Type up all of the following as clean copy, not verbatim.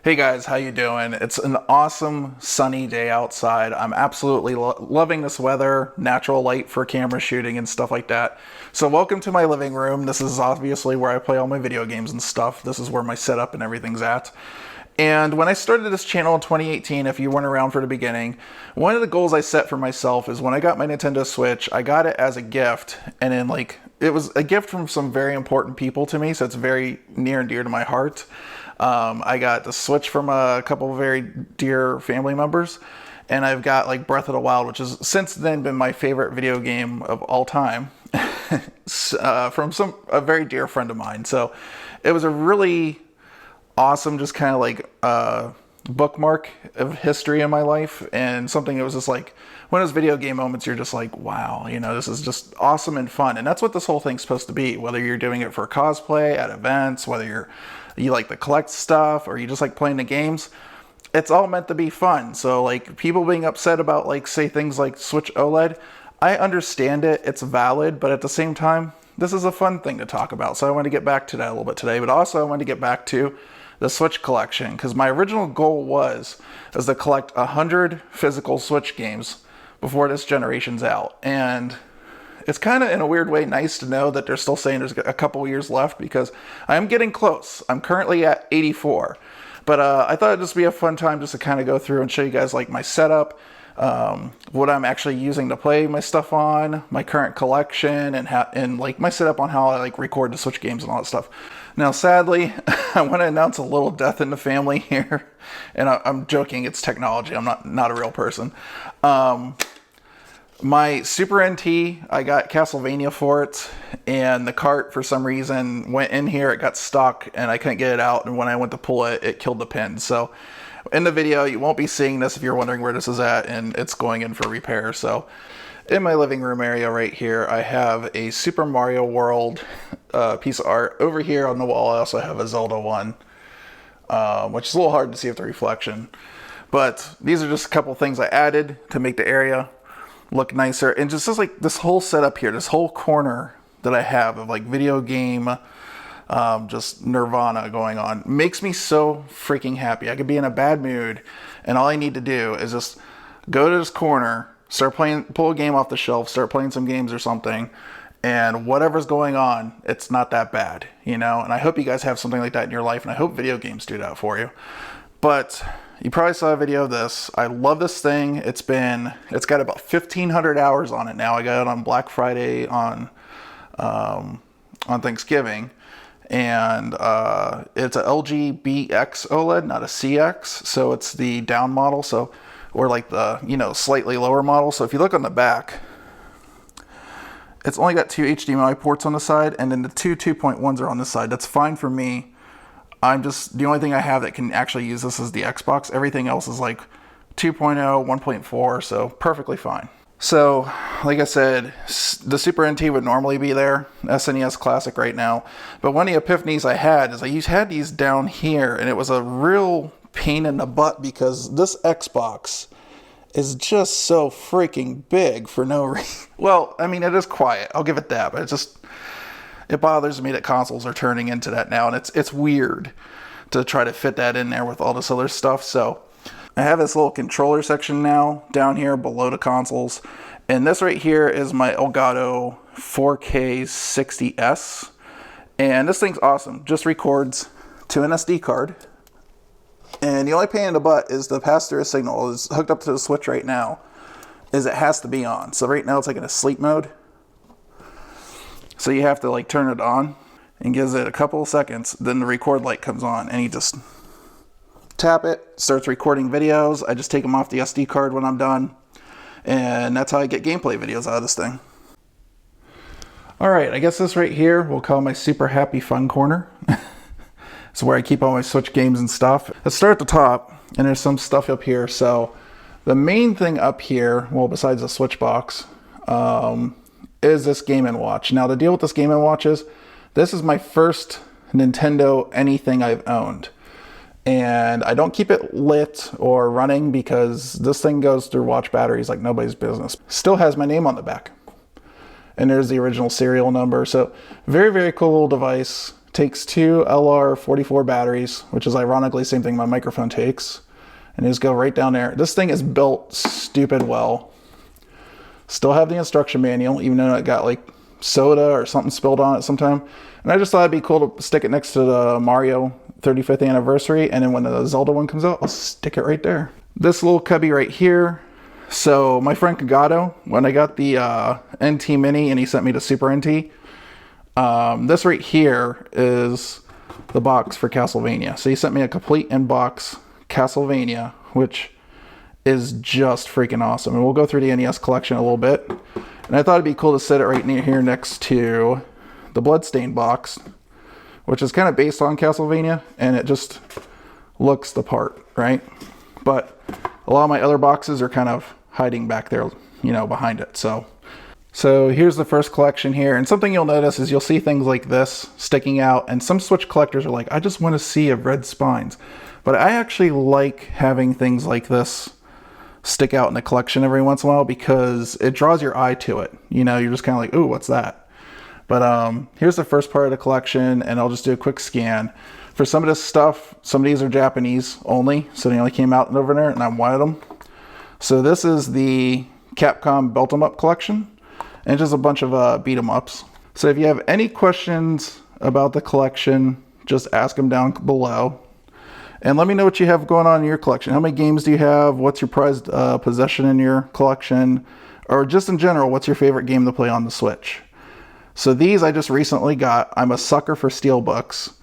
Hey guys, how you doing? It's an awesome sunny day outside. I'm absolutely loving this weather, natural light for camera shooting and stuff like that. So welcome to my living room. This is obviously where I play all my video games and stuff. This is where my setup and everything's at. And when I started this channel in 2018, if you weren't around for the beginning, one of the goals I set for myself is when I got my Nintendo Switch, I got it as a gift, and then it was a gift from some very important people to me, so it's very near and dear to my heart. I got the Switch from a couple of very dear family members, and I've got like Breath of the Wild, which has since then been my favorite video game of all time, from a very dear friend of mine. So it was a really awesome, just kind of like bookmark of history in my life, and something that was just like one of those video game moments you're just like, wow, this is just awesome and fun. And that's what this whole thing's supposed to be, whether you're doing it for cosplay at events, whether you like to collect stuff or you just like playing the games. It's all meant to be fun. So like people being upset about like say things like Switch OLED, I understand it, it's valid, but at the same time this is a fun thing to talk about. So I want to get back to that a little bit today, but also I want to get back to the Switch collection, because my original goal was to collect 100 physical Switch games before this generation's out. And it's kind of, in a weird way, nice to know that they're still saying there's a couple years left, because I am getting close. I'm currently at 84. But I thought it'd just be a fun time just to kind of go through and show you guys like my setup, what I'm actually using to play my stuff on, my current collection, and like my setup on how I like record the Switch games and all that stuff. Now, sadly, I want to announce a little death in the family here, and I'm joking. It's technology. I'm not a real person. My Super NT, I got Castlevania for it, and the Kart, for some reason, went in here, it got stuck, and I couldn't get it out, and when I went to pull it, it killed the pin. So, in the video, you won't be seeing this if you're wondering where this is at, and it's going in for repair. So, in my living room area right here, I have a Super Mario World piece of art. Over here on the wall, I also have a Zelda one, which is a little hard to see with the reflection. But these are just a couple things I added to make the area look nicer. And just like this whole setup here, this whole corner that I have of like video game, just nirvana going on, makes me so freaking happy. I could be in a bad mood, and all I need to do is just go to this corner, start playing, pull a game off the shelf, start playing some games or something, and whatever's going on, it's not that bad, And I hope you guys have something like that in your life, and I hope video games do that for you. But you probably saw a video of this. I love this thing. It's got about 1,500 hours on it now. I got it on Black Friday on Thanksgiving. And it's a LG BX OLED, not a CX. So it's the down model. Or like the, slightly lower model. So if you look on the back, it's only got 2 HDMI ports on the side, and then the two 2.1s are on this side. That's fine for me. The only thing I have that can actually use this is the Xbox. Everything else is like 2.0, 1.4, so perfectly fine. So, like I said, the Super NT would normally be there, SNES Classic right now. But one of the epiphanies I had is I had these down here, and it was a real pain in the butt because this Xbox is just so freaking big for no reason. Well, I mean, it is quiet. I'll give it that, but it bothers me that consoles are turning into that now, and it's weird to try to fit that in there with all this other stuff. So I have this little controller section now down here below the consoles, and this right here is my Elgato 4K 60S, and this thing's awesome. Just records to an SD card, and the only pain in the butt is the pass-through signal is hooked up to the Switch right now, is it has to be on. So right now it's like in a sleep mode. So you have to like turn it on, and gives it a couple of seconds, then the record light comes on, and you just tap it, starts recording videos. I just take them off the SD card when I'm done, and that's how I get gameplay videos out of this thing. Alright, I guess this right here we'll call my super happy fun corner. It's where I keep all my Switch games and stuff. Let's start at the top, and there's some stuff up here. So the main thing up here, well, besides the Switch box, is this Game & Watch. Now, the deal with this Game & Watch is, this is my first Nintendo anything I've owned. And I don't keep it lit or running because this thing goes through watch batteries like nobody's business. Still has my name on the back. And there's the original serial number. So very, very cool little device. takes two LR44 batteries, which is ironically the same thing my microphone takes, and you just go right down there. This thing is built stupid well. Still have the instruction manual, even though it got like soda or something spilled on it sometime. And I just thought it'd be cool to stick it next to the Mario 35th anniversary, and then when the Zelda one comes out, I'll stick it right there. This little cubby right here. So my friend Elgato, when I got the NT Mini and he sent me the Super NT, this right here is the box for Castlevania. So he sent me a complete in-box Castlevania, which is just freaking awesome. And we'll go through the NES collection a little bit. And I thought it'd be cool to set it right near here next to the Bloodstained box, which is kind of based on Castlevania, and it just looks the part, right? But a lot of my other boxes are kind of hiding back there, you know, behind it. So here's the first collection here. And something you'll notice is you'll see things like this sticking out, and some Switch collectors are like, I just want to see a red spines. But I actually like having things like this stick out in the collection every once in a while because it draws your eye to it. You know, you're just kind of like, ooh, what's that? But here's the first part of the collection, and I'll just do a quick scan. For some of this stuff, some of these are Japanese only, so they only came out over there, and I wanted them. So this is the Capcom Belt 'em Up collection, and just a bunch of beat 'em ups. So if you have any questions about the collection, just ask them down below. And let me know what you have going on in your collection. How many games do you have? What's your prized possession in your collection? Or just in general, what's your favorite game to play on the Switch? So these I just recently got. I'm a sucker for steelbooks.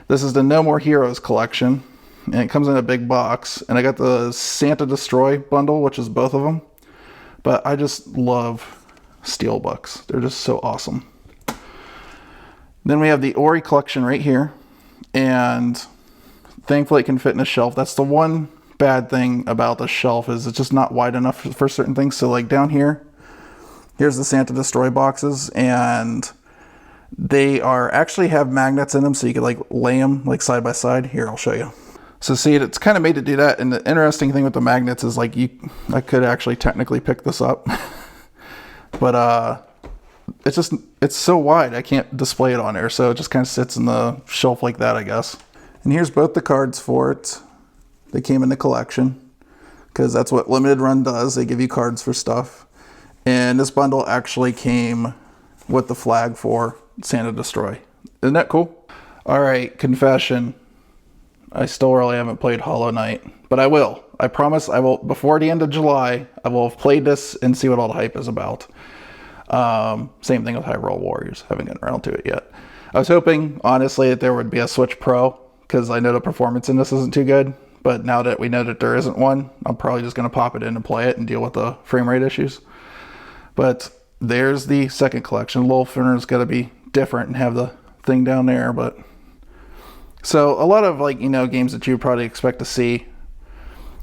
This is the No More Heroes collection, and it comes in a big box. And I got the Santa Destroy bundle, which is both of them. But I just love steelbooks. They're just so awesome. Then we have the Ori Collection right here, and thankfully it can fit in a shelf. That's the one bad thing about the shelf, is it's just not wide enough for certain things. So like down here, here's the Santa Destroy boxes, and they actually have magnets in them, so you could like lay them like side by side. Here, I'll show you. So see, it's kind of made to do that. And the interesting thing with the magnets is like I could actually technically pick this up, but it's so wide I can't display it on there, so it just kind of sits in the shelf like that, I guess. And here's both the cards for it. They came in the collection because that's what Limited Run does. They give you cards for stuff. And this bundle actually came with the flag for Santa Destroy. Isn't that cool? All right, confession. I still really haven't played Hollow Knight, but I will. I promise I will. Before the end of July, I will have played this and see what all the hype is about. Same thing with Hyrule Warriors. Haven't gotten around to it yet. I was hoping, honestly, that there would be a Switch Pro, because I know the performance in this isn't too good. But now that we know that there isn't one, I'm probably just going to pop it in and play it and deal with the frame rate issues. But there's the second collection. Littlefinger's got to be different and have the thing down there. But so a lot of, like, you know, games that you would probably expect to see.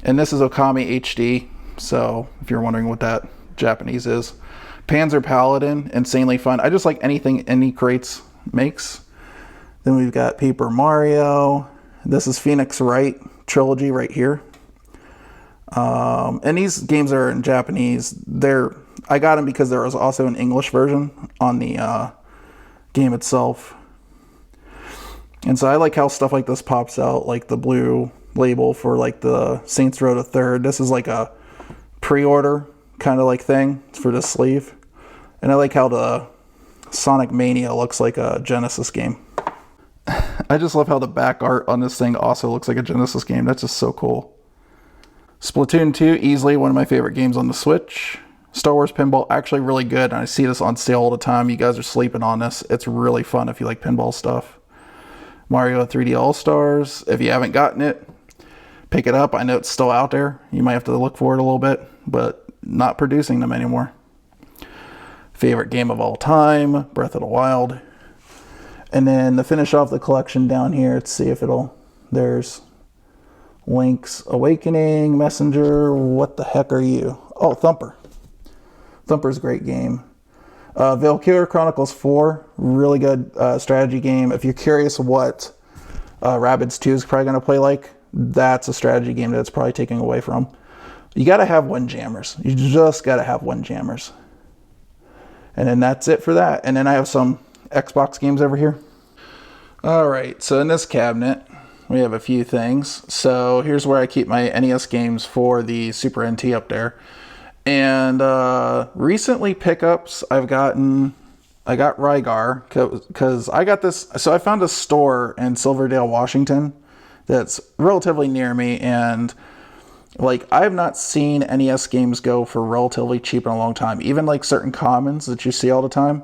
And this is Okami HD. So if you're wondering what that Japanese is. Panzer Paladin, insanely fun. I just like anything Indie Crates makes. Then we've got Paper Mario. This is Phoenix Wright trilogy right here. And these games are in Japanese. I got them because there was also an English version on the game itself. And so I like how stuff like this pops out, like the blue label for like the Saints Row the Third. This is like a pre-order kind of like thing for the sleeve. And I like how the Sonic Mania looks like a Genesis game. I just love how the back art on this thing also looks like a Genesis game. That's just so cool. Splatoon 2, easily one of my favorite games on the Switch. Star Wars Pinball, actually really good. And I see this on sale all the time. You guys are sleeping on this. It's really fun if you like pinball stuff. Mario 3D All-Stars. If you haven't gotten it, pick it up. I know it's still out there. You might have to look for it a little bit, but not producing them anymore. Favorite game of all time, Breath of the Wild. And then to finish off the collection down here, let's see if there's Link's Awakening, Messenger, what the heck are you? Oh, Thumper. Thumper's a great game. Valkyria Chronicles 4, really good strategy game. If you're curious what Rabbids 2 is probably going to play like, that's a strategy game that's probably taking away from. You got to have Windjammers. You just got to have Windjammers. And then that's it for that. And then I have some Xbox games over here. All right, so in this cabinet, we have a few things. So here's where I keep my NES games for the Super NT up there. And recently pickups, I got Rygar, because I got this. So I found a store in Silverdale, Washington that's relatively near me, and like I have not seen NES games go for relatively cheap in a long time. Even like certain commons that you see all the time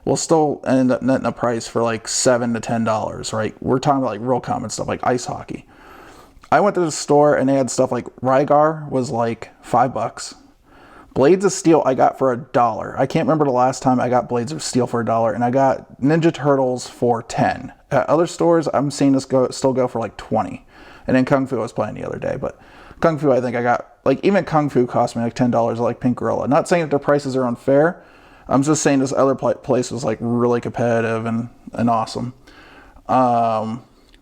will still end up netting a price for like $7 to $10, right? We're talking about like real common stuff like ice hockey. I went to the store and they had stuff like Rygar was like $5. Blades of Steel I got for $1. I can't remember the last time I got Blades of Steel for $1, and I got Ninja Turtles for $10. At other stores, I'm seeing this still go for like $20. And then Kung Fu I was playing the other day, but Kung Fu I think I got, like even Kung Fu cost me like $10 like Pink Gorilla. Not saying that their prices are unfair. I'm just saying this other place was like really competitive and awesome.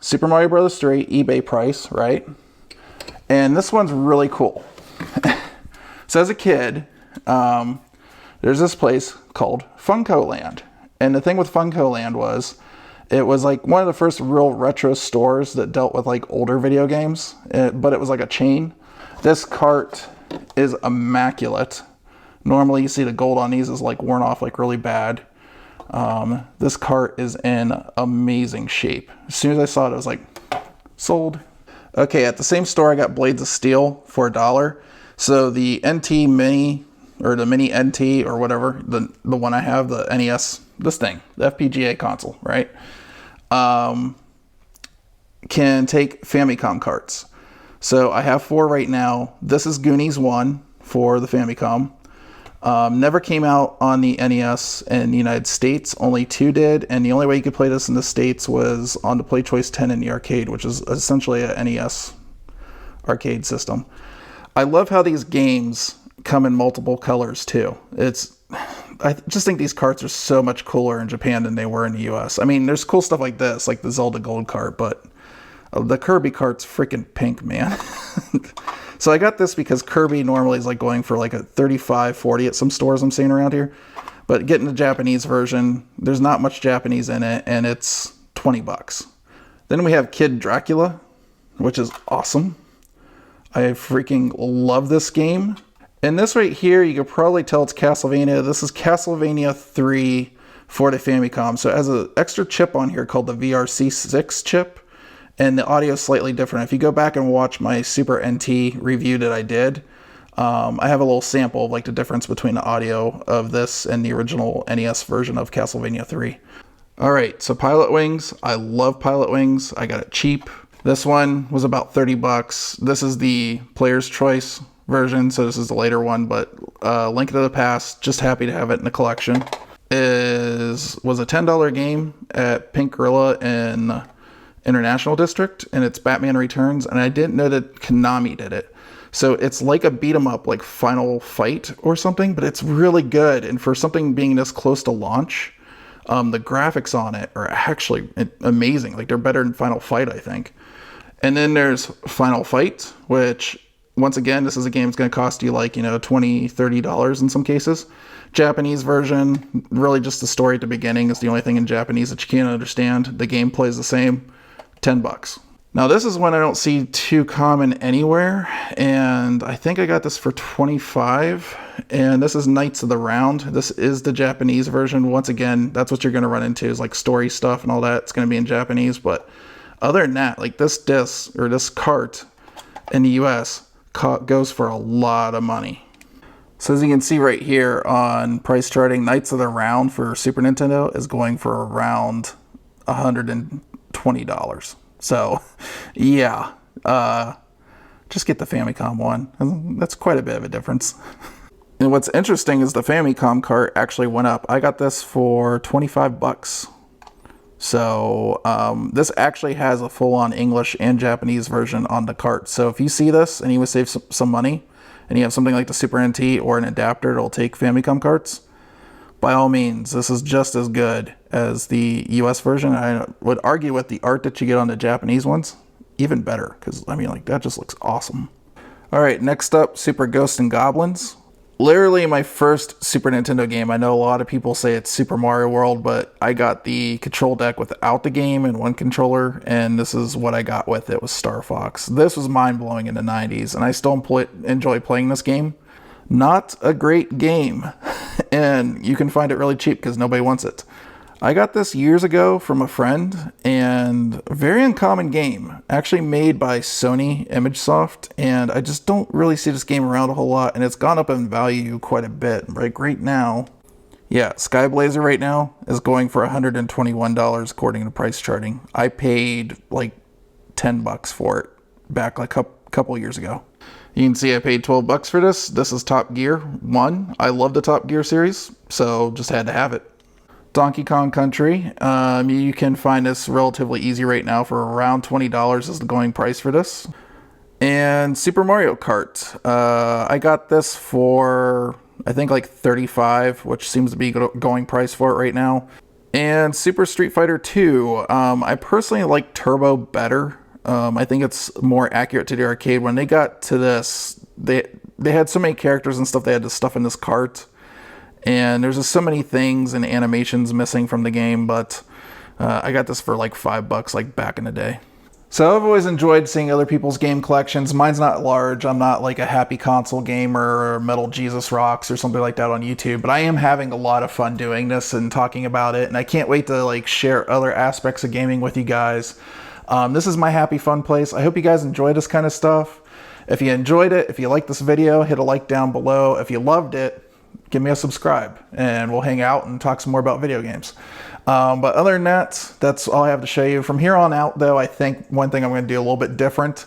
Super Mario Bros. 3 eBay price, right? And this one's really cool. So as a kid, there's this place called Funko Land. And the thing with Funko Land was, it was like one of the first real retro stores that dealt with like older video games, but it was like a chain. This cart is immaculate. Normally you see the gold on these is like worn off like really bad. This cart is in amazing shape. As soon as I saw it, I was like, sold. Okay, at the same store I got Blades of Steel for $1. So the NT Mini, or the Mini NT or whatever, the one I have, the NES, this thing, the FPGA console, right? Can take Famicom carts. So I have 4 right now. This is Goonies 1 for the Famicom. Never came out on the NES in the United States, only 2 did, and the only way you could play this in the States was on the Play Choice 10 in the arcade, which is essentially a NES arcade system. I love how these games come in multiple colors too. I just think these carts are so much cooler in Japan than they were in the US. I mean, there's cool stuff like this, like the Zelda Gold cart, but the Kirby cart's freaking pink, man. So I got this because Kirby normally is like going for like a $35, $40 at some stores I'm seeing around here. But getting the Japanese version, there's not much Japanese in it, and it's $20. Then we have Kid Dracula, which is awesome. I freaking love this game. And this right here, you could probably tell it's Castlevania. This is Castlevania 3 for the Famicom. So it has an extra chip on here called the VRC6 chip. And the audio is slightly different. If you go back and watch my Super NT review that I did, I have a little sample of like the difference between the audio of this and the original NES version of Castlevania 3. All right, so Pilot Wings. I love Pilot Wings. I got it cheap. This one was about $30. This is the Player's Choice version, so this is the later one, but Link to the Past, just happy to have it in the collection. Was a $10 game at Pink Gorilla in International District, and it's Batman Returns, and I didn't know that Konami did it. So it's like a beat 'em up, like Final Fight or something, but it's really good, and for something being this close to launch, the graphics on it are actually amazing. Like they're better than Final Fight, I think. And then there's Final Fight, which, once again, this is a game that's going to cost you like, $20, $30 in some cases. Japanese version, really just the story at the beginning is the only thing in Japanese that you can't understand. The gameplay is the same, $10. Now this is one I don't see too common anywhere, and I think I got this for $25, and this is Knights of the Round. This is the Japanese version. Once again, that's what you're going to run into is like story stuff and all that. It's going to be in Japanese, but other than that, like this disc or this cart in the US goes for a lot of money. So as you can see right here on price charting, Knights of the Round for Super Nintendo is going for around $120. So yeah, just get the Famicom one. That's quite a bit of a difference. And what's interesting is the Famicom cart actually went up. I got this for $25. So this actually has a full-on English and Japanese version on the cart. So if you see this and you want to save some money and you have something like the Super NT or an adapter that'll take Famicom carts, by all means, this is just as good as the US version. I would argue with the art that you get on the Japanese ones, even better, because I mean, like, that just looks awesome. All right, next up, Super Ghosts and Goblins. Literally my first Super Nintendo game. I know a lot of people say it's Super Mario World, but I got the control deck without the game and one controller, and this is what I got with it, was Star Fox. This was mind-blowing in the 90s, and I still enjoy playing this game. Not a great game, and you can find it really cheap because nobody wants it. I got this years ago from a friend, and a very uncommon game, actually made by Sony ImageSoft, and I just don't really see this game around a whole lot, and it's gone up in value quite a bit. Like right now, yeah, Sky Blazer right now is going for $121 according to price charting. I paid like $10 for it back like a couple years ago. You can see I paid $12 for this. This is Top Gear 1. I love the Top Gear series, so just had to have it. Donkey Kong Country. You can find this relatively easy right now for around $20 is the going price for this. And Super Mario Kart. I got this for, I think like $35, which seems to be going price for it right now. And Super Street Fighter 2. I personally like Turbo better. I think it's more accurate to the arcade. When they got to this, they had so many characters and stuff they had to stuff in this cart. And there's just so many things and animations missing from the game, but I got this for like $5 like back in the day. So I've always enjoyed seeing other people's game collections. Mine's not large. I'm not like a Happy Console Gamer or Metal Jesus Rocks or something like that on YouTube, but I am having a lot of fun doing this and talking about it, and I can't wait to like share other aspects of gaming with you guys. This is my happy fun place. I hope you guys enjoy this kind of stuff. If you enjoyed it, if you liked this video, hit a like down below. If you loved it, give me a subscribe and we'll hang out and talk some more about video games. But other than that, that's all I have to show you. From here on out, though, I think one thing I'm going to do a little bit different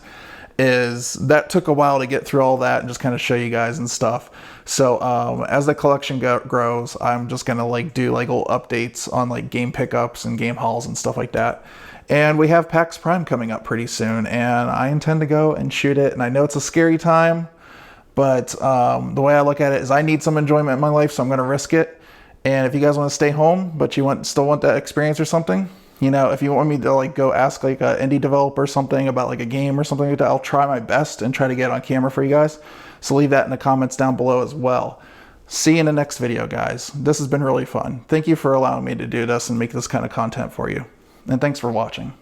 is that took a while to get through all that and just kind of show you guys and stuff. So as the collection grows, I'm just going to like do like little updates on like game pickups and game hauls and stuff like that. And we have PAX Prime coming up pretty soon, and I intend to go and shoot it. And I know it's a scary time, but the way I look at it is I need some enjoyment in my life, so I'm going to risk it. And if you guys want to stay home, but you still want that experience or something, you know, if you want me to like go ask like an indie developer or something about like a game or something like that, I'll try my best and try to get it on camera for you guys. So leave that in the comments down below as well. See you in the next video, guys. This has been really fun. Thank you for allowing me to do this and make this kind of content for you. And thanks for watching.